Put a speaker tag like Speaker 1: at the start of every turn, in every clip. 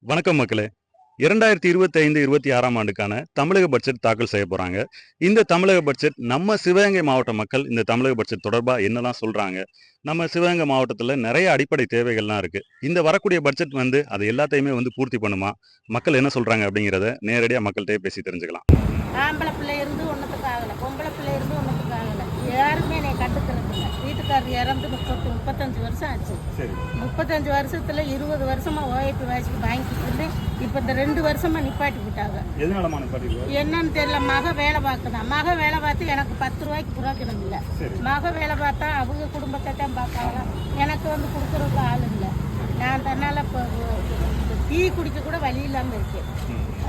Speaker 1: வணக்கம் மக்களே. 2025, 26ஆம் ஆண்டுக்கான தமிழக பட்ஜெட் தாக்கல் செய்ய போறாங்க. இந்த தமிழக பட்ஜெட் நம்ம சிவகங்கை மாவட்ட மக்கள் இந்த தமிழக பட்ஜெட் தொடர்பா என்னலாம் சொல்றாங்க? நம்ம சிவகங்கை மாவட்டத்துல நெறைய அடிப்படை தேவைகள்லாம் இருக்கு. இந்த வரக்கூடிய பட்ஜெட் அது எல்லாத்தையுமே பூர்த்தி பண்ணுமா? மக்கள் என்ன சொல்றாங்க அப்படிங்கிறத நேரடியா மக்கள்ட்டயே பேசி தெரிஞ்சுக்கலாம்.
Speaker 2: ஆம்பளை பிள்ளை இருந்து ஒன்றுத்துக்கு ஆகலை, பொம்பளை பிள்ளை இருந்து ஒன்றுத்துக்கு ஆகலை. யாருமே என்னை கண்டுக்கிறது இல்லை. வீட்டுக்காரர் இறந்து 35 வருஷம் ஆச்சு.
Speaker 1: சரி.
Speaker 2: 35 வருஷத்துல 20 வருஷமா ஓஏபி வாசிக்கு வாங்கிட்டு இருந்து இப்போ இந்த 2 வருஷமா நிப்பாட்டி விட்டாங்க.
Speaker 1: எதனாலமா நிப்பாட்டி?
Speaker 2: என்னன்னு தெரியல. மக வேலை பார்க்குதான். மக வேலை பார்த்து எனக்கு 10 ரூபாய்க்கு புரோக்கணும் இல்லை. மக வேலை பார்த்தா அவங்க குடும்பத்தை தான் பார்த்தாங்க. எனக்கு கொடுக்குறதுக்கு ஆள் இல்லை. நான் தன்னால் இப்போ டீ குடிக்க கூட வழி இல்லாமல் இருக்கேன்.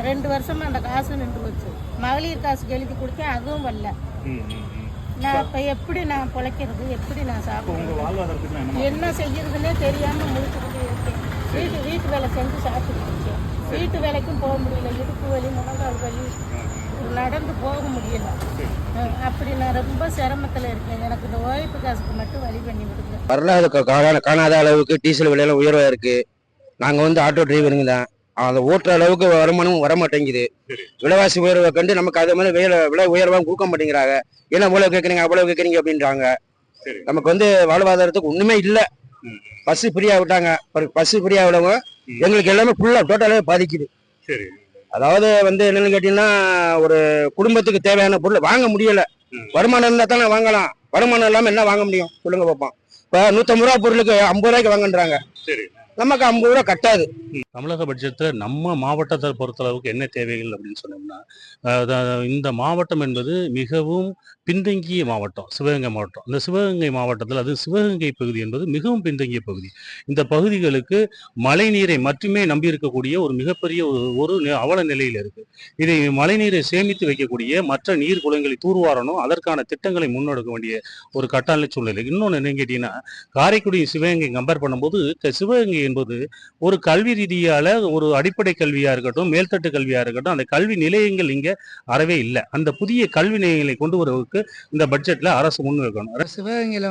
Speaker 2: 2 வருஷமா அந்த காசு நின்று வச்சு மகளிர் காசுக்கு எழுதி கொடுத்தேன், அதுவும் வரல. நான் இப்போ எப்படி நான் பிழைக்கிறது, எப்படி நான் சாப்பிடுறது, என்ன செய்யறதுன்னே தெரியாமல் முடிச்சுக்கிட்டு இருக்கேன். வீட்டு வேலை செஞ்சு சாப்பிட்டு இருக்கேன். வீட்டு வேலைக்கும் போக முடியல. இடுப்பு வலி, முழங்கால் வலி, நடந்து போக முடியல. அப்படி நான் ரொம்ப சிரமத்தில் இருக்கேன். எனக்கு இந்த ஓய்வு காசுக்கு மட்டும் வழி பண்ணி விடுங்க.
Speaker 3: வரலாறு காணாத அளவுக்கு டீசல் விலையெல்லாம் உயர்வாக இருக்கு. நாங்கள் ஆட்டோ டிரைவருங்க தான். அதை ஓட்டுற அளவுக்கு வருமானமும் வர மாட்டேங்குது. விலைவாசி உயர்வை கண்டு நமக்கு அது மாதிரி விலை உயர்வாக கொடுக்க மாட்டேங்கிறாங்க. ஏன்னா இவ்வளவு கேட்குறீங்க அவ்வளவு கேட்குறீங்க அப்படின்றாங்க. நமக்கு வாழ்வாதாரத்துக்கு ஒண்ணுமே இல்லை. பஸ் ஃப்ரீயா விட்டாங்க. பஸ் ஃப்ரீயா விடவங்க எங்களுக்கு எல்லாமே ஃபுல்லா டோட்டலாவே பாதிக்குது. அதாவது என்னன்னு கேட்டீங்கன்னா, ஒரு குடும்பத்துக்கு தேவையான பொருள் வாங்க முடியல. வருமானம் இருந்தா தானே வாங்கலாம். வருமானம் இல்லாம என்ன வாங்க முடியும் சொல்லுங்க பாப்போம். இப்ப 150 ரூபா பொருளுக்கு 50 ரூபாய்க்கு வாங்கன்றாங்க. நமக்கு 50 ரூபா கட்டாது.
Speaker 1: தமிழக பட்ஜெட்ல நம்ம மாவட்டத்தை பொறுத்தளவுக்கு என்ன தேவைகள் அப்படின்னு சொன்னோம்னா, இந்த மாவட்டம் என்பது மிகவும் பின்தங்கிய மாவட்டம், சிவகங்கை மாவட்டம். இந்த சிவகங்கை மாவட்டத்தில் அது சிவகங்கை பகுதி என்பது மிகவும் பின்தங்கிய பகுதி. இந்த பகுதிகளுக்கு மழை நீரை மட்டுமே நம்பி இருக்கக்கூடிய ஒரு மிகப்பெரிய அவல நிலையில் இருக்கு. இதை மழைநீரை சேமித்து வைக்கக்கூடிய மற்ற நீர் குளங்களை தூர்வாரணும், அதற்கான திட்டங்களை முன்னெடுக்க வேண்டிய ஒரு கட்டாய சூழ்நிலை. இன்னொன்று என்ன கேட்டீங்கன்னா, காரைக்குடி சிவகங்கை கம்பேர் பண்ணும்போது சிவகங்கை என்பது ஒரு கல்வி ரீதியால ஒரு அடிப்படை கல்வியா இருக்கட்டும், மேல்தட்டு கல்வியா இருக்கட்டும், அந்த கல்வி நிலையங்கள் இங்க அறவே இல்லை. அந்த புதிய கல்வி நிலையங்களை கொண்டு வருவதற்கு இந்த பட்ஜெட்ல அரசு முன் வைக்கணும்.
Speaker 4: சிவகங்கையில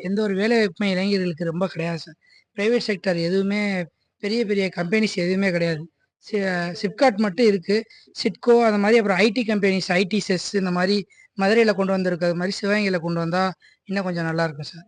Speaker 4: எந்த ஒரு வேலை வாய்ப்புமே இளைஞர்களுக்கு ரொம்ப கிடையாது சார். பிரைவேட் செக்டர் எதுவுமே, பெரிய பெரிய கம்பெனிஸ் எதுவுமே கிடையாது. சிப்காட் மட்டும் இருக்கு, சிட்கோ அந்த மாதிரி. அப்புறம் ஐடி கம்பெனிஸ், ஐடி செஸ் இந்த மாதிரி மதுரையில கொண்டு வந்திருக்கிறது மாதிரி சிவகங்கையில கொண்டு வந்தா இன்னும் கொஞ்சம் நல்லா இருக்கும் சார்.